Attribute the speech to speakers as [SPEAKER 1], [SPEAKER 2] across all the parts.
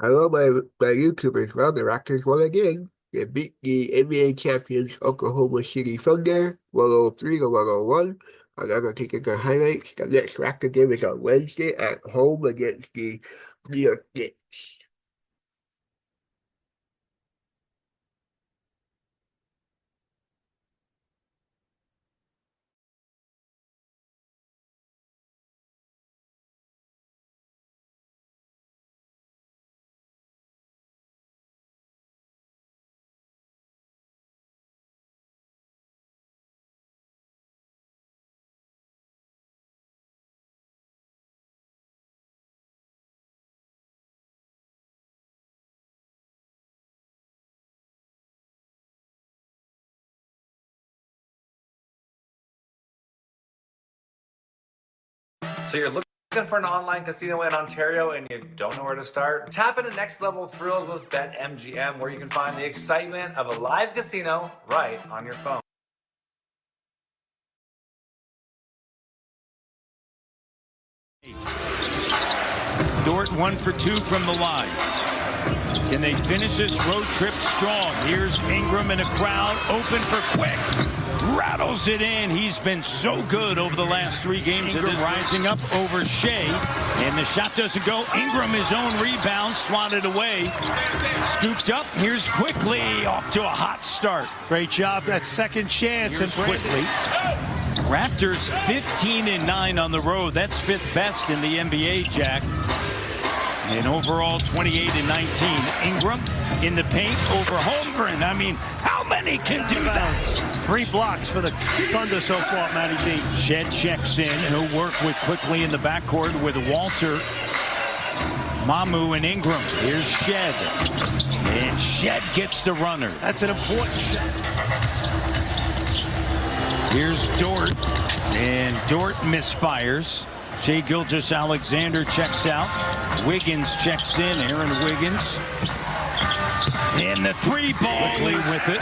[SPEAKER 1] Hello, my YouTubers. Well, the Raptors won again. They beat the NBA champions Oklahoma City Thunder 103 to 101. And I'm going to take the highlights. The next Raptor game is on Wednesday at home against the New York Knicks.
[SPEAKER 2] So you're looking for an online casino in Ontario and you don't know where to start? Tap into next level thrills with BetMGM, where you can find the excitement of a live casino right on your phone.
[SPEAKER 3] Dort 1 for 2 from the line. Can they finish this road trip strong? Here's Ingram in a crowd, open for quick. Rattles it in. He's been so good over the last 3 games. Ingram rising up over Shea, and the shot doesn't go. Ingram, his own rebound, swatted away. Scooped up. Here's Quickly, off to a hot start.
[SPEAKER 4] Great job, that second chance.
[SPEAKER 3] Here's Quickly. Raptors 15-9 on the road. That's 5th best in the NBA, Jack. And overall 28-19. Ingram in the paint over Holmgren. I mean, how many can do that?
[SPEAKER 4] 3 blocks for the Thunder so far, Matty D.
[SPEAKER 3] Shed checks in. He'll work with Quickly in the backcourt with Walter, Mamu, and Ingram. Here's Shed. And Shed gets the runner.
[SPEAKER 4] That's an important shot.
[SPEAKER 3] Here's Dort. And Dort misfires. Shai Gilgeous-Alexander checks out. Wiggins checks in. Aaron Wiggins. And the 3-ball with it.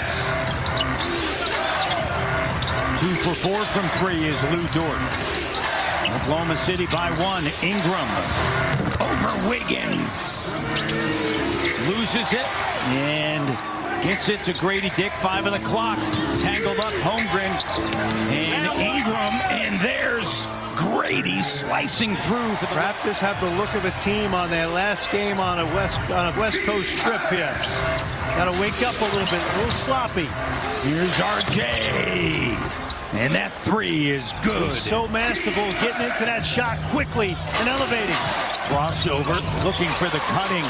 [SPEAKER 3] 2 for 4 from 3 is Lou Dort. Oklahoma City by 1. Ingram over Wiggins. Loses it and gets it to Grady Dick. 5 on the clock. Tangled up Holmgren and Ingram, and there's Grady slicing through. For the
[SPEAKER 4] Raptors have the look of a team on their last game on a West Coast trip here. Got to wake up a little bit, a little sloppy.
[SPEAKER 3] Here's RJ, and that 3 is good.
[SPEAKER 4] He's so masterful, getting into that shot quickly and elevating.
[SPEAKER 3] Crossover, looking for the cutting.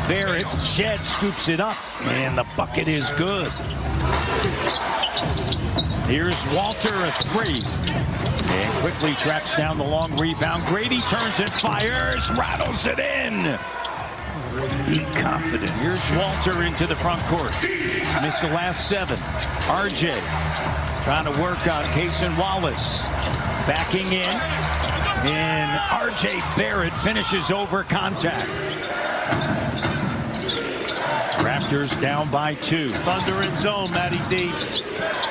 [SPEAKER 3] Barrett, Shed scoops it up, and the bucket is good. Here's Walter, a 3. And quickly tracks down the long rebound. Grady turns it, fires, rattles it in. Be confident. Here's Walter into the front court. Missed the last 7. RJ trying to work on Cason Wallace. Backing in. And RJ Barrett finishes over contact. Raptors down by 2.
[SPEAKER 4] Thunder in zone, Matty D.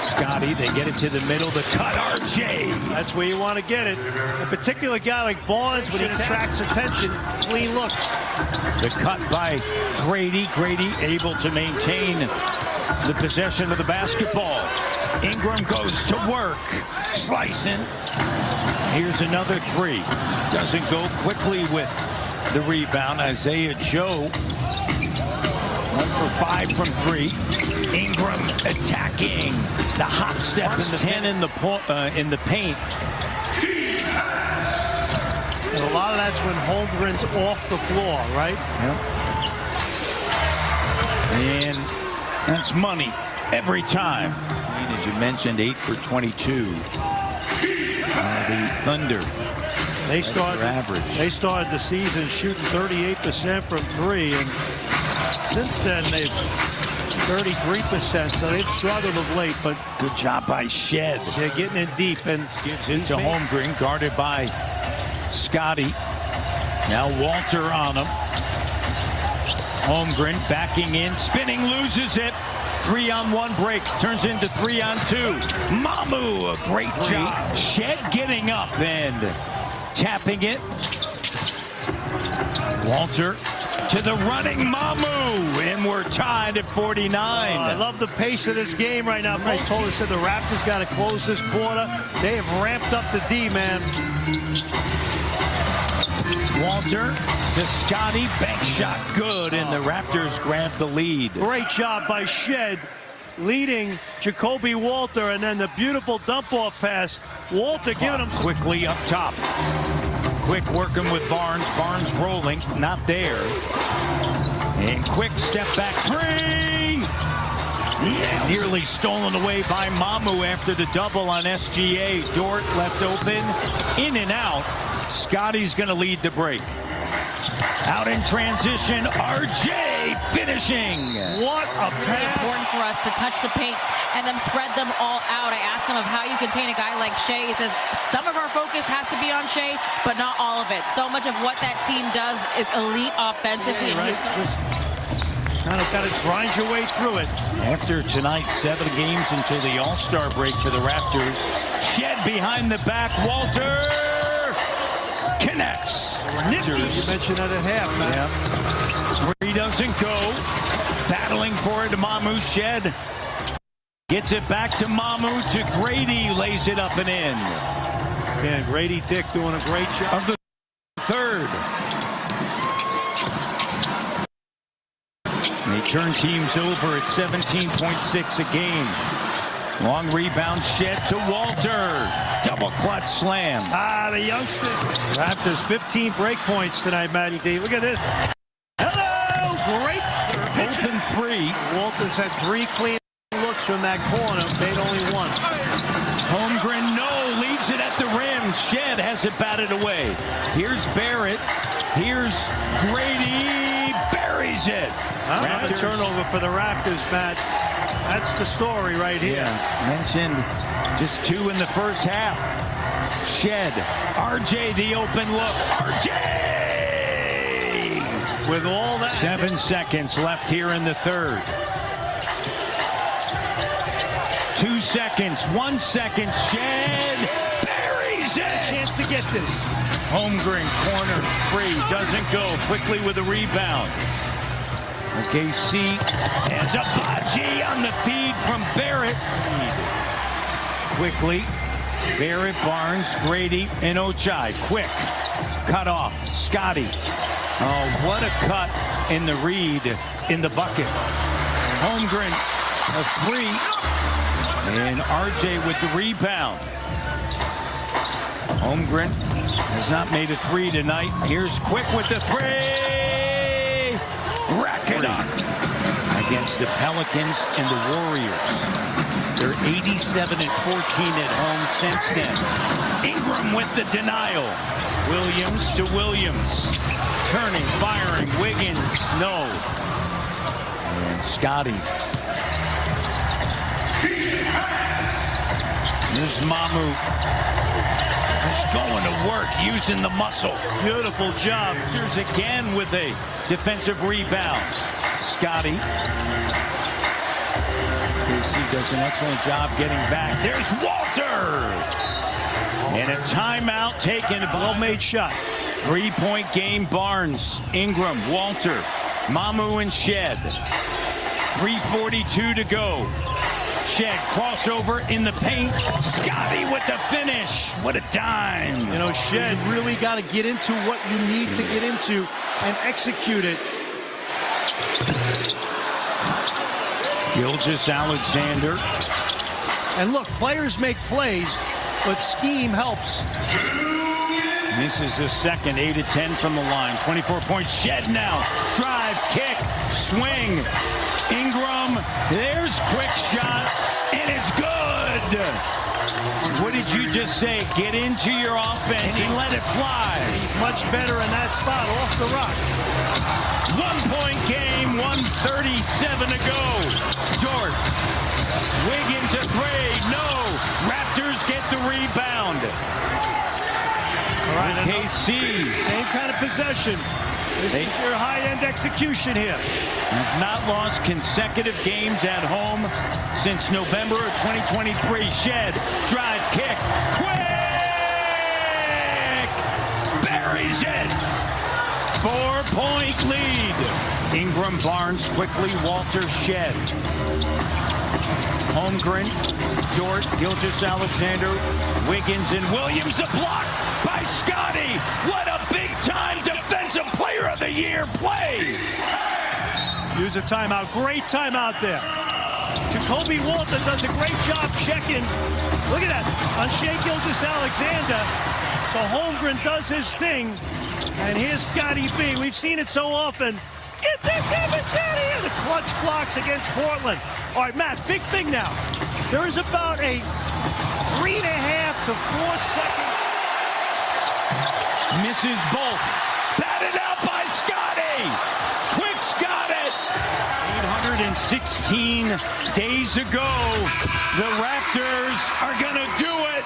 [SPEAKER 3] Scotty, they get it to the middle. The cut, RJ.
[SPEAKER 4] That's where you want to get it. A particular guy like Barnes, when he attracts attention, clean looks.
[SPEAKER 3] The cut by Grady. Grady able to maintain the possession of the basketball. Ingram goes to work. Slicing. Here's another 3. Doesn't go. Quickly with the rebound. Isaiah Joe. 1 for 5 from 3. Ingram attacking. The hop step in the 10 in the paint.
[SPEAKER 4] And a lot of that's when Holmgren's off the floor, right?
[SPEAKER 3] Yep. And that's money every time. As you mentioned, 8 for 22. The Thunder.
[SPEAKER 4] They started
[SPEAKER 3] average.
[SPEAKER 4] They started the season shooting 38% from 3, and since then they've 33%. So they've struggled of late, but
[SPEAKER 3] good job by Shed.
[SPEAKER 4] They're getting in deep and
[SPEAKER 3] gives it to Holmgren, guarded by Scotty. Now Walter on him. Holmgren backing in, spinning, loses it. 3-on-1 break turns into 3-on-2. Mamu, a great job. Shed getting up and tapping it. Walter to the running Mamu, and we're tied at 49.
[SPEAKER 4] I love the pace of this game right now. I told us that the Raptors got to close this quarter. They have ramped up the D, man.
[SPEAKER 3] Walter to Scotty, bank shot good, and the Raptors grab the lead.
[SPEAKER 4] Great job by Shed, leading Jacoby Walter, and then the beautiful dump-off pass. Walter giving him some...
[SPEAKER 3] Quickly up top. Quick working with Barnes. Barnes rolling, not there. And Quick step back three. Yeah, nearly stolen away by Mamu after the double on SGA. Dort left open, in and out. Scotty's going to lead the break. Out in transition, RJ finishing.
[SPEAKER 4] What a
[SPEAKER 5] Really
[SPEAKER 4] pass.
[SPEAKER 5] important for us to touch the paint and then spread them all out. I asked him of how you contain a guy like Shea. He says some of our focus has to be on Shea, but not all of it. So much of what that team does is elite offensively.
[SPEAKER 4] Yeah, right. Kind of got to grind your way through it.
[SPEAKER 3] After tonight's 7 games until the All-Star break for the Raptors. Shed behind the back. Walter connects.
[SPEAKER 4] Nifty. You mentioned that at half, man.
[SPEAKER 3] Yeah. Three doesn't go. Battling for it to Mamu. Shed gets it back to Mamu to Grady. Lays it up and in.
[SPEAKER 4] Yeah, Grady Dick doing a great job.
[SPEAKER 3] Of the third. They turn teams over at 17.6 a game. Long rebound, Shed to Walter. Double clutch slam.
[SPEAKER 4] The youngsters. Raptors 15 break points tonight, Matty D. Look at this. Hello! Great
[SPEAKER 3] Open three.
[SPEAKER 4] Walters had 3 clean looks from that corner, made only 1.
[SPEAKER 3] Holmgren, no, leaves it at the rim. Shed has it batted away. Here's Barrett. Here's Grady. Buries it.
[SPEAKER 4] Another turnover for the Raptors, Matt. That's the story right here.
[SPEAKER 3] Yeah, mentioned just 2 in the first half. Shed. RJ, the open look. RJ!
[SPEAKER 4] With all that.
[SPEAKER 3] 7 seconds left here in the third. 2 seconds, 1 second. Shed buries it.
[SPEAKER 4] Chance to get this.
[SPEAKER 3] Holmgren, corner, free, doesn't go. Quickly with a rebound. KC has a Baji on the feed from Barrett. Quickly, Barrett, Barnes, Grady, and Ochai. Quick, cut off. Scotty. Oh, what a cut in the read in the bucket. Holmgren, a 3. And RJ with the rebound. Holmgren has not made a 3 tonight. Here's Quick with the 3. Rack it up against the Pelicans and the Warriors. They're 87-14 at home since then. Ingram with the denial. Williams to Williams. Turning, firing. Wiggins, no. And Scotty. Here's Mamu. Just going to work, using the muscle.
[SPEAKER 4] Beautiful job.
[SPEAKER 3] Here's again with a defensive rebound. Scotty. KC does an excellent job getting back. There's Walter. And a timeout taken.
[SPEAKER 4] Well-made shot.
[SPEAKER 3] 3-point game. Barnes, Ingram, Walter, Mamu, and Shed. 3:42 to go. Shed crossover in the paint. Scotty with the finish. What a dime.
[SPEAKER 4] You know, Shed really got to get into what you need to get into and execute it.
[SPEAKER 3] Gilgeous-Alexander.
[SPEAKER 4] And look, players make plays, but scheme helps.
[SPEAKER 3] This is the second, 8 of 10 from the line. 24 points. Shed now. Drive, kick, swing. Ingram, there's quick shot, and it's good. What did you just say? Get into your offense and let it fly.
[SPEAKER 4] Much better in that spot, off the rock.
[SPEAKER 3] 1-point game, 1:37 to go. Dort, Wiggins a 3, no. Raptors get the rebound.
[SPEAKER 4] All right,
[SPEAKER 3] KC.
[SPEAKER 4] Same kind of possession. This is your high-end execution here.
[SPEAKER 3] Have not lost consecutive games at home since November of 2023. Shed, drive, kick, quick! Buries it! 4-point lead. Ingram, Barnes, quickly, Walter, Shed. Holmgren, Dort, Gilgeous-Alexander, Wiggins, and Williams. A block by Scotty. What a big-time defensive player of the year play.
[SPEAKER 4] Use a timeout. Great timeout there. Jacoby Walter does a great job checking. Look at that. On Shea Gilgeous-Alexander. So Holmgren does his thing. And here's Scotty B. We've seen it so often. Get that garbage out of here. The clutch blocks against Portland. All right, Matt, big thing now. There is about a 3.5 to 4 second.
[SPEAKER 3] Misses both. Batted out by Scotty. Quick's got it. 816 days ago, the Raptors are going to do it.